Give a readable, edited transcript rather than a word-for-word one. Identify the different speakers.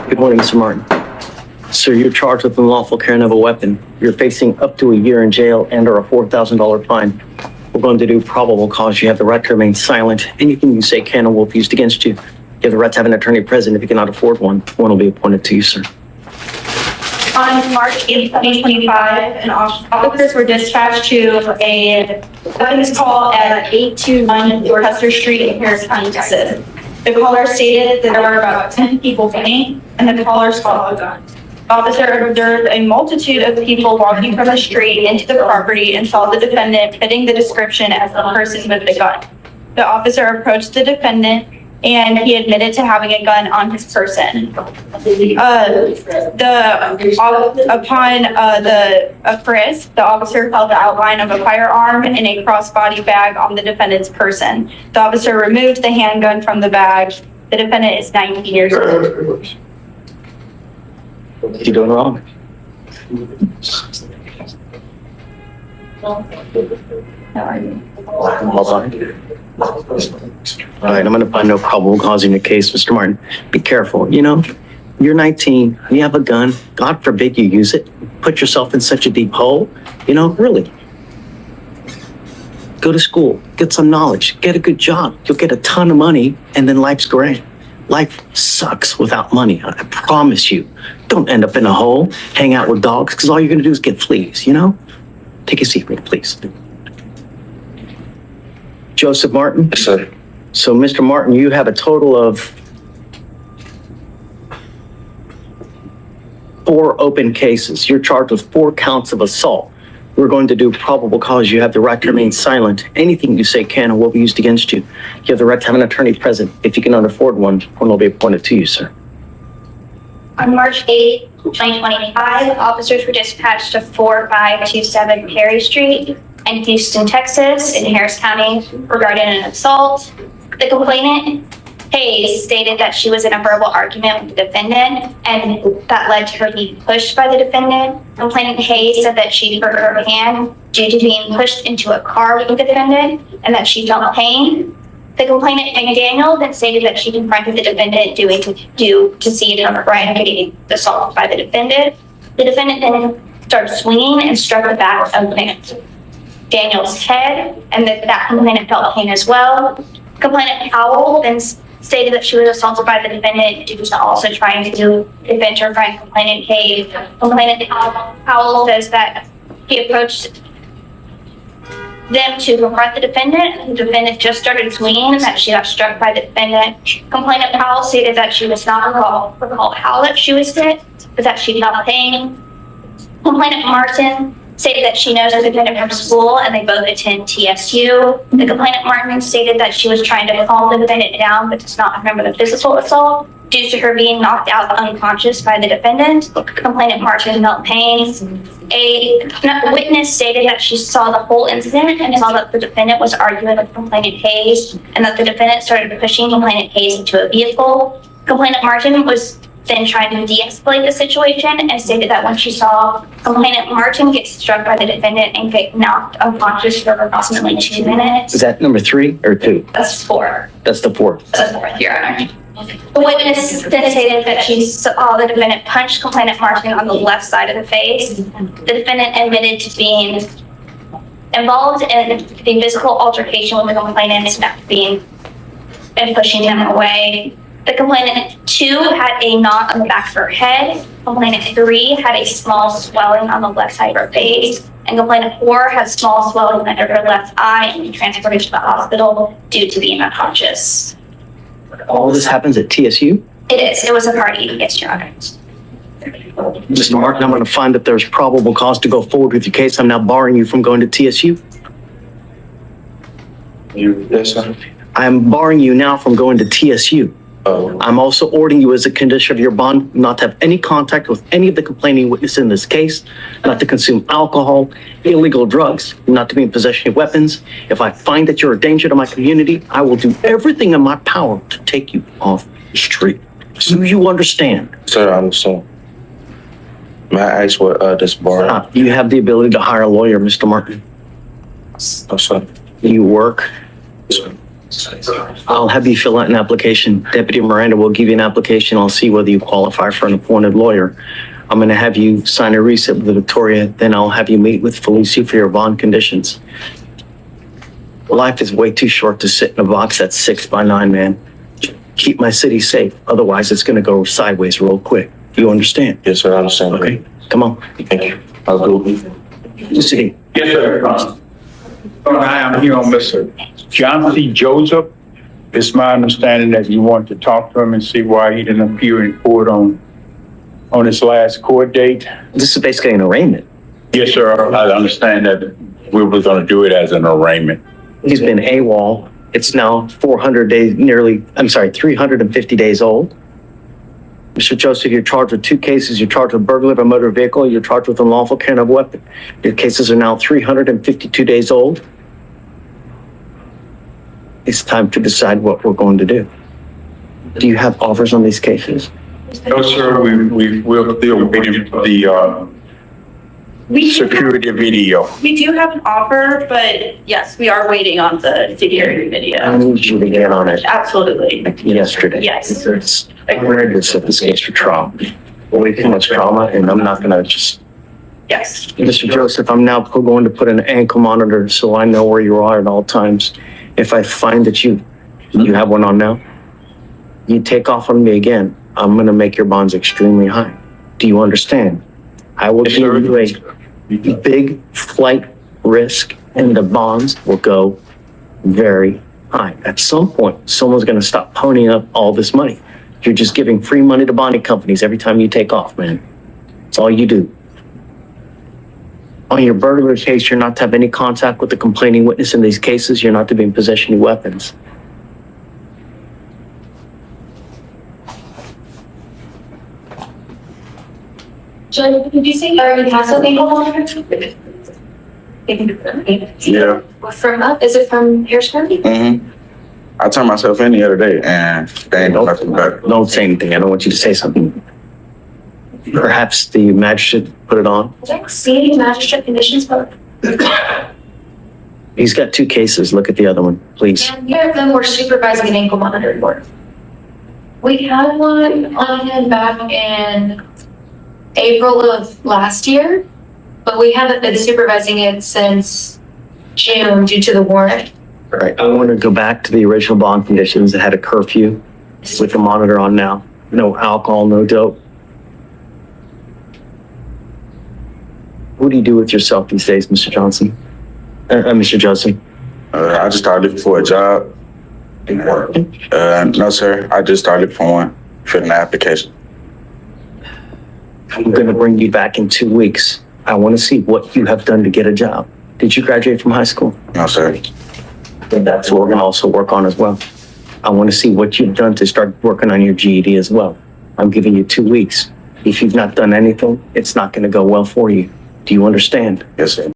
Speaker 1: Good morning, Mr. Martin. Sir, you're charged with unlawful carrying of a weapon. You're facing up to a year in jail and/or a $4,000 fine. We're going to do probable cause. You have the right to remain silent. Anything you say can and will be used against you. You have the right to have an attorney present. If you cannot afford one, one will be appointed to you, sir.
Speaker 2: On March 8th, 2025, officers were dispatched to a weapons call at 829 Custer Street in Harris County, Texas. The caller stated that there were about 10 people fleeing, and the caller saw a gun. The officer observed a multitude of people walking from the street into the property and saw the defendant fitting the description as the person with the gun. The officer approached the defendant, and he admitted to having a gun on his person. Upon the frisk, the officer found the outline of a firearm in a crossbody bag on the defendant's person. The officer removed the handgun from the bag. The defendant is 19 years old.
Speaker 1: What are you doing wrong?
Speaker 2: How are you?
Speaker 1: Hold on. All right, I'm going to find no probable cause in your case, Mr. Martin. Be careful. You know, you're 19, you have a gun. God forbid you use it. Put yourself in such a deep hole. You know, really. Go to school, get some knowledge, get a good job. You'll get a ton of money, and then life's great. Life sucks without money. I promise you. Don't end up in a hole, hang out with dogs, because all you're going to do is get fleas, you know? Take a seat, please. Joseph Martin?
Speaker 3: Yes, sir.
Speaker 1: So, Mr. Martin, you have a total of 4 open cases. You're charged with 4 counts of assault. We're going to do probable cause. You have the right to remain silent. Anything you say can and will be used against you. You have the right to have an attorney present. If you cannot afford one, one will be appointed to you, sir.
Speaker 2: On March 8th, 2025, officers were dispatched to 4527 Perry Street in Houston, Texas, in Harris County, regarding an assault. The complainant, Hayes, stated that she was in a verbal argument with the defendant, and that led to her being pushed by the defendant. Complainant Hayes said that she hurt her hand due to being pushed into a car with the defendant, and that she felt pain. The complainant, McDaniel, then stated that she confronted the defendant to see if her friend getting assaulted by the defendant. The defendant then started swinging and struck the back of Daniel's head, and that complainant felt pain as well. Complainant Powell then stated that she was assaulted by the defendant due to also trying to defend her friend, complainant Hayes. Complainant Powell says that he approached them to confront the defendant. The defendant just started swinging and that she got struck by the defendant. Complainant Powell stated that she was not recall how that she was hit, but that she felt pain. Complainant Martin stated that she knows the defendant from school and they both attend TSU. The complainant Martin stated that she was trying to calm the defendant down but does not remember the physical assault due to her being knocked out unconscious by the defendant. Complainant Martin felt pain. A witness stated that she saw the whole incident and saw that the defendant was arguing with complainant Hayes and that the defendant started pushing complainant Hayes into a vehicle. Complainant Martin was then trying to de-escalate the situation and stated that when she saw complainant Martin get struck by the defendant and get knocked unconscious for approximately 2 minutes.
Speaker 1: Is that number 3 or 2?
Speaker 2: That's 4.
Speaker 1: That's the 4th.
Speaker 2: That's the 4th, Your Honor. The witness then stated that she saw the defendant punch complainant Martin on the left side of the face. The defendant admitted to being involved in the physical altercation with the complainant and pushing them away. The complainant 2 had a knot on the back of her head. Complainant 3 had a small swelling on the left side of her face. And complainant 4 had small swelling under her left eye and transported to the hospital due to being unconscious.
Speaker 1: All this happens at TSU?
Speaker 2: It is. It was a party, yes, Your Honor.
Speaker 1: Mr. Martin, I'm going to find that there's probable cause to go forward with your case. I'm now barring you from going to TSU.
Speaker 3: Yes, sir.
Speaker 1: I'm barring you now from going to TSU.
Speaker 3: Oh.
Speaker 1: I'm also ordering you as a condition of your bond not to have any contact with any of the complaining witnesses in this case, not to consume alcohol, illegal drugs, not to be in possession of weapons. If I find that you're a danger to my community, I will do everything in my power to take you off the street. Do you understand?
Speaker 3: Sir, I understand. May I ask what this bar?
Speaker 1: You have the ability to hire a lawyer, Mr. Martin.
Speaker 3: Oh, sir.
Speaker 1: You work.
Speaker 3: Yes, sir.
Speaker 1: I'll have you fill out an application. Deputy Miranda will give you an application. I'll see whether you qualify for an appointed lawyer. I'm going to have you sign a receipt with Victoria, then I'll have you meet with Felicia for your bond conditions. Life is way too short to sit in a box that's 6x9, man. Keep my city safe, otherwise it's going to go sideways real quick. You understand?
Speaker 3: Yes, sir, I understand.
Speaker 1: Okay, come on.
Speaker 3: Thank you. I'll go.
Speaker 1: City.
Speaker 4: Yes, sir. Hi, I'm here on Mr. John C. Joseph. It's my understanding that you want to talk to him and see why he didn't appear in court on his last court date.
Speaker 1: This is basically an arraignment.
Speaker 4: Yes, sir. I understand that we were going to do it as an arraignment.
Speaker 1: He's been AWOL. It's now 350 days old. Mr. Joseph, you're charged with 2 cases. You're charged with burglary of a motor vehicle. You're charged with unlawful carrying of a weapon. Your cases are now 352 days old. It's time to decide what we're going to do. Do you have offers on these cases?
Speaker 4: No, sir, we're still waiting for the security video.
Speaker 5: We do have an offer, but yes, we are waiting on the security
Speaker 1: I
Speaker 5: video.
Speaker 1: need you to get on it
Speaker 5: Absolutely.
Speaker 1: like yesterday.
Speaker 5: Yes.
Speaker 1: It's ready to set this case for trial. Way too much trauma, and I'm not gonna just.
Speaker 5: Yes.
Speaker 1: Mr. Joseph, I'm now going to put an ankle monitor so I know where you are at all times. If I find that you have one on now, you take off on me again, I'm gonna make your bonds extremely high. Do you understand? I will
Speaker 4: Yes,
Speaker 1: give
Speaker 4: sir.
Speaker 1: you a big flight risk and the bonds will go very high. At some point, someone's gonna stop ponying up all this money. You're just giving free money to bonding companies every time you take off, man. It's all you do. On your burglary case, you're not to have any contact with the complaining witness in these cases. You're not to be in possession of weapons.
Speaker 2: Judge, did you say you already have something going on?
Speaker 3: Yeah.
Speaker 2: Is it from Harris County?
Speaker 3: Mm-hmm. I turned myself in the other day and they ain't nothing back.
Speaker 1: Don't say anything. I don't want you to say something. Perhaps the magistrate put it on.
Speaker 2: See any magistrate conditions, but
Speaker 1: He's got 2 cases. Look at the other one, please.
Speaker 2: here of them were supervising an ankle monitor report. We had one on him back in April of last year, but we haven't been supervising it since June due to the warrant.
Speaker 1: All right, I want to go back to the original bond conditions that had a curfew with the monitor on now. No alcohol, no dope. What do you do with yourself these days, Mr. Johnson? Mr. Joseph?
Speaker 3: I just started looking for a job. No, sir. I just started for one, filling the application.
Speaker 1: I'm going to bring you back in 2 weeks. I want to see what you have done to get a job. Did you graduate from high school?
Speaker 3: No, sir.
Speaker 1: Then that's what we're going to also work on as well. I want to see what you've done to start working on your GED as well. I'm giving you 2 weeks. If you've not done anything, it's not going to go well for you. Do you understand?
Speaker 3: Yes, sir.